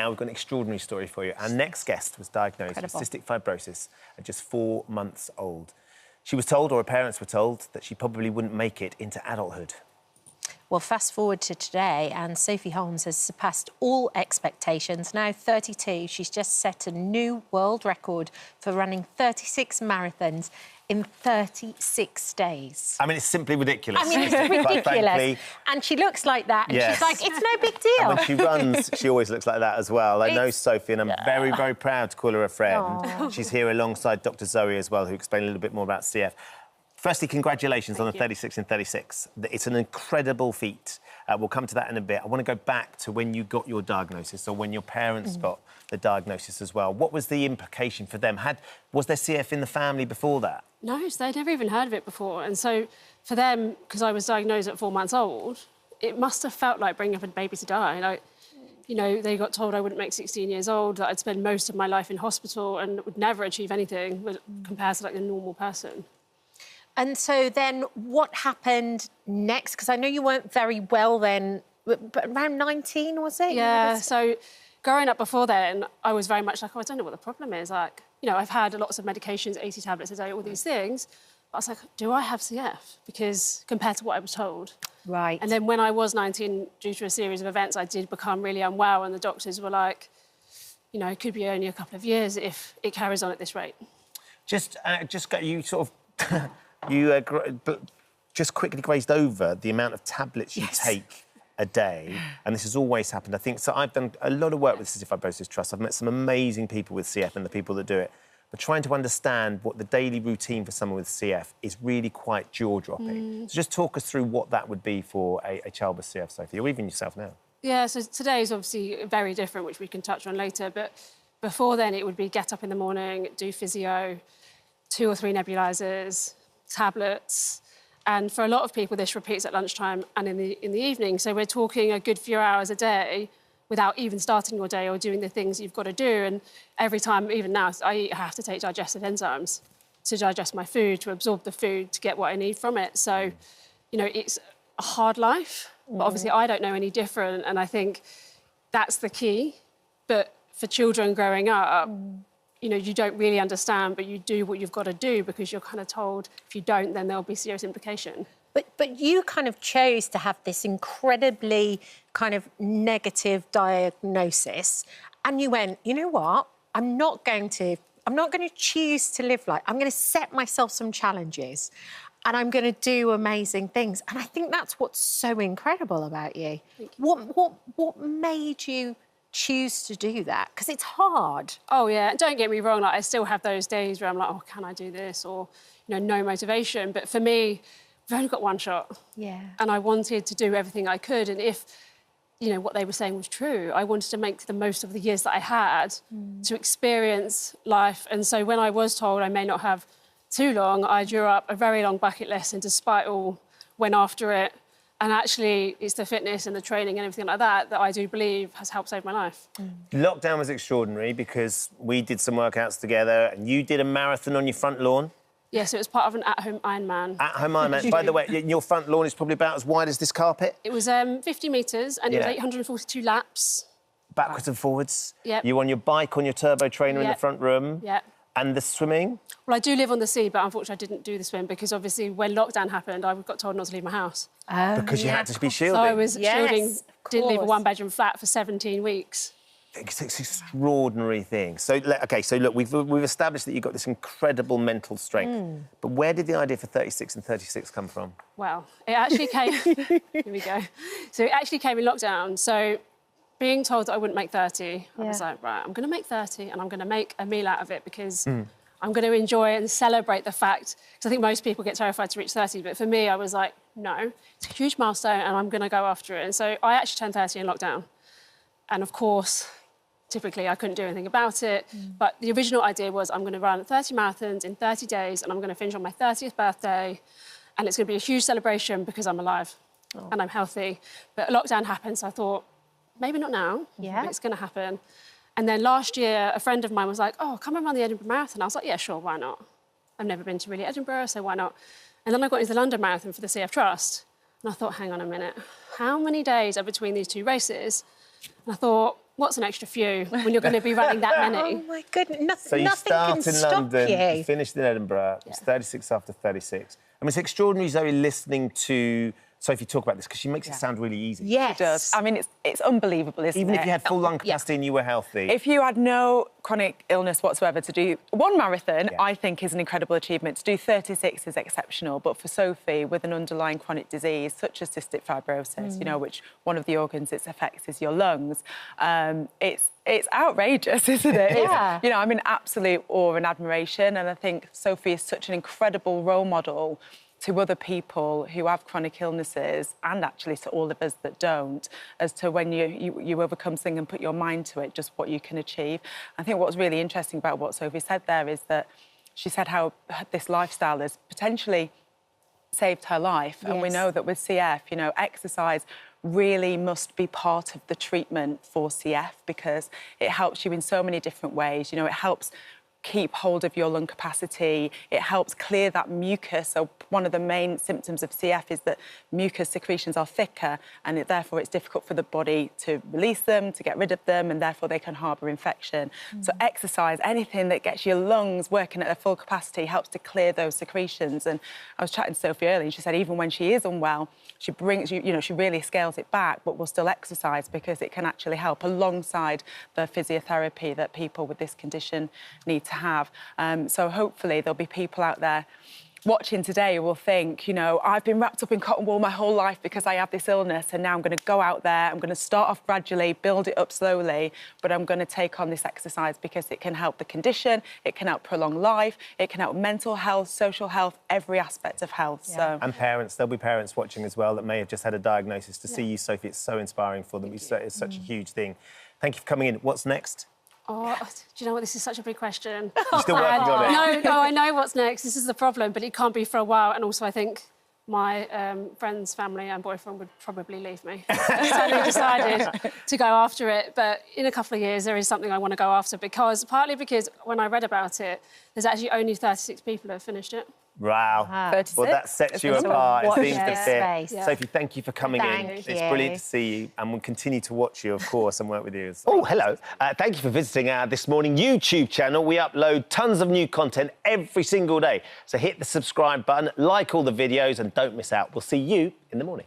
now we've got an extraordinary story for you. Our next guest was diagnosed with cystic fibrosis at just 4 months old. She was told, or her parents were told, that she probably wouldn't make it into adulthood. Well, fast forward to today, and Sophie Holmes has surpassed all expectations. Now 32, she's just set a new world record for running 36 marathons in 36 days. I mean, it's simply ridiculous. I mean, it's ridiculous. And she looks like that, and she's like, it's no big deal. And when she runs, she always looks like that as well. I know Sophie, and I'm very, very proud to call her a friend. Aww. She's here alongside Dr. Zoe as well, who explained a little bit more about CF. Firstly, congratulations on the 36 in 36. It's an incredible feat. We'll come to that in a bit. I want to go back to when you got your diagnosis, or when your parents got the diagnosis as well. What was the implication for them? Was there CF in the family before that? No, so they'd never even heard of it before. And so for them, because I was diagnosed at 4 months old, it must have felt like bringing up a baby to die. Like, you know, they got told I wouldn't make 16 years old, that I'd spend most of my life in hospital and would never achieve anything compared to, like, a normal person. And so then what happened next? Because I know you weren't very well then, but around 19, was it? Yeah, so growing up before then, I was very much like, oh, I don't know what the problem is. Like, you know, I've had lots of medications, 80 tablets a day, all these things. But I was like, do I have CF? Because compared to what I was told. Right. And then when I was 19, due to a series of events, I did become really unwell, and the doctors were like, you know, it could be only a couple of years if it carries on at this rate. Just you sort of... You just quickly grazed over the amount of tablets you take a day, and this has always happened, I think. So I've done a lot of work with Cystic Fibrosis Trust. I've met some amazing people with CF and the people that do it. But trying to understand what the daily routine for someone with CF is really quite jaw-dropping. So just talk us through what that would be for a child with CF, Sophie, or even yourself now. Yeah, so today is obviously very different, which we can touch on later. But before then, it would be get up in the morning, do physio, 2 or 3 nebulizers, tablets, and for a lot of people this repeats at lunchtime and in the evening. So we're talking a good few hours a day without even starting your day or doing the things you've got to do. And every time, even now, I eat, I have to take digestive enzymes to digest my food, to absorb the food, to get what I need from it. So, you know, it's a hard life, but obviously I don't know any different, and I think that's the key. But for children growing up, you know, you don't really understand, but you do what you've got to do because you're kind of told if you don't, then there'll be serious implication. But you kind of chose to have this incredibly kind of negative diagnosis, and you went, you know what? I'm not going to choose to live like. I'm going to set myself some challenges, and I'm going to do amazing things. And I think that's what's so incredible about you. What made you choose to do that? Because it's hard. Oh, yeah. Don't get me wrong, like, I still have those days where I'm like, oh, can I do this? Or, you know, no motivation. But for me, we've only got one shot. Yeah. And I wanted to do everything I could. And if, you know, what they were saying was true, I wanted to make the most of the years that I had to experience life. And so when I was told I may not have too long, I drew up a very long bucket list, and despite all, went after it. And actually, it's the fitness and the training and everything like that that I do believe has helped save my life. Lockdown was extraordinary because we did some workouts together, and you did a marathon on your front lawn. Yes, it was part of an at-home Ironman. At-home Ironman. By the way, your front lawn is probably about as wide as this carpet. It was 50 metres, and it was 842 laps. Backwards and forwards. Yep. You on your bike, on your turbo trainer in the front room. Yeah. And the swimming? Well, I do live on the sea, but unfortunately I didn't do the swim because obviously when lockdown happened, I got told not to leave my house. Because you had to be shielding. So I was shielding, didn't leave a one-bedroom flat for 17 weeks. It's an extraordinary thing. So, OK, so look, we've established that you've got this incredible mental strength. But where did the idea for 36 and 36 come from? Well, it actually came... Here we go. So it actually came in lockdown. So being told that I wouldn't make 30, I was like, right, I'm going to make 30 and I'm going to make a meal out of it because I'm going to enjoy and celebrate the fact... Because I think most people get terrified to reach 30, but for me, I was like, no, it's a huge milestone and I'm going to go after it. And so I actually turned 30 in lockdown. And, of course, typically I couldn't do anything about it. But the original idea was I'm going to run 30 marathons in 30 days and I'm going to finish on my 30th birthday. And it's going to be a huge celebration because I'm alive and I'm healthy. But lockdown happened, so I thought, maybe not now, but it's going to happen. And then last year, a friend of mine was like, oh, come and run the Edinburgh Marathon. I was like, yeah, sure, why not? I've never been to really Edinburgh, so why not? And then I got into the London Marathon for the CF Trust. And I thought, hang on a minute, how many days are between these two races? And I thought, what's an extra few when you're going to be running that many? Oh, my goodness. So you Nothing start can in stop London, you. you finished in Edinburgh, it's 36 after 36. I mean, it's extraordinary, Zoe, listening to Sophie talk about this, because she makes it sound really easy. Yes. It does. I mean, it's unbelievable, isn't it? Even if you had full lung capacity and you were healthy. If you had no chronic illness whatsoever, to do one marathon, I think is an incredible achievement. To do 36 is exceptional. But for Sophie, with an underlying chronic disease such as cystic fibrosis, you know, which one of the organs it affects is your lungs, it's outrageous, isn't it? Yeah. You know, I'm in absolute awe and admiration, and I think Sophie is such an incredible role model to other people who have chronic illnesses, and actually to all of us that don't, as to when you overcome something and put your mind to it, just what you can achieve. I think what's really interesting about what Sophie said there is that she said how this lifestyle has potentially saved her life. And we know that with CF, you know, exercise really must be part of the treatment for CF, because it helps you in so many different ways. You know, it helps keep hold of your lung capacity. It helps clear that mucus. So one of the main symptoms of CF is that mucus secretions are thicker, and therefore it's difficult for the body to release them, to get rid of them, and therefore they can harbour infection. So exercise, anything that gets your lungs working at their full capacity, helps to clear those secretions. And I was chatting to Sophie earlier, and she said even when she is unwell, she brings, you know, she really scales it back, but will still exercise, because it can actually help alongside the physiotherapy that people with this condition need to have. So hopefully there'll be people out there watching today who will think, you know, I've been wrapped up in cotton wool my whole life because I have this illness, and now I'm going to go out there, I'm going to start off gradually, build it up slowly, but I'm going to take on this exercise because it can help the condition, it can help prolong life, it can help mental health, social health, every aspect of health. So. And parents, there'll be parents watching as well that may have just had a diagnosis. To see you, Sophie, it's so inspiring for them. It's such a huge thing. Thank you for coming in. What's next? Oh, do you know what? This is such a big question. You're still working on it? No, I know what's next. This is the problem, but it can't be for a while. And also, I think my friends, family and boyfriend would probably leave me. So I decided to go after it. But in a couple of years, there is something I want to go after, partly because when I read about it, there's actually only 36 people who have finished it. Wow. 36? Well, that sets you apart. It seems to fit. space. Sophie, thank you for coming in. Thank It's you. brilliant to see you, and we'll continue to watch you, of course, and work with you. Oh, hello. Thank you for visiting our This Morning YouTube channel. We upload tons of new content every single day. So hit the subscribe button, like all the videos, and don't miss out. We'll see you in the morning.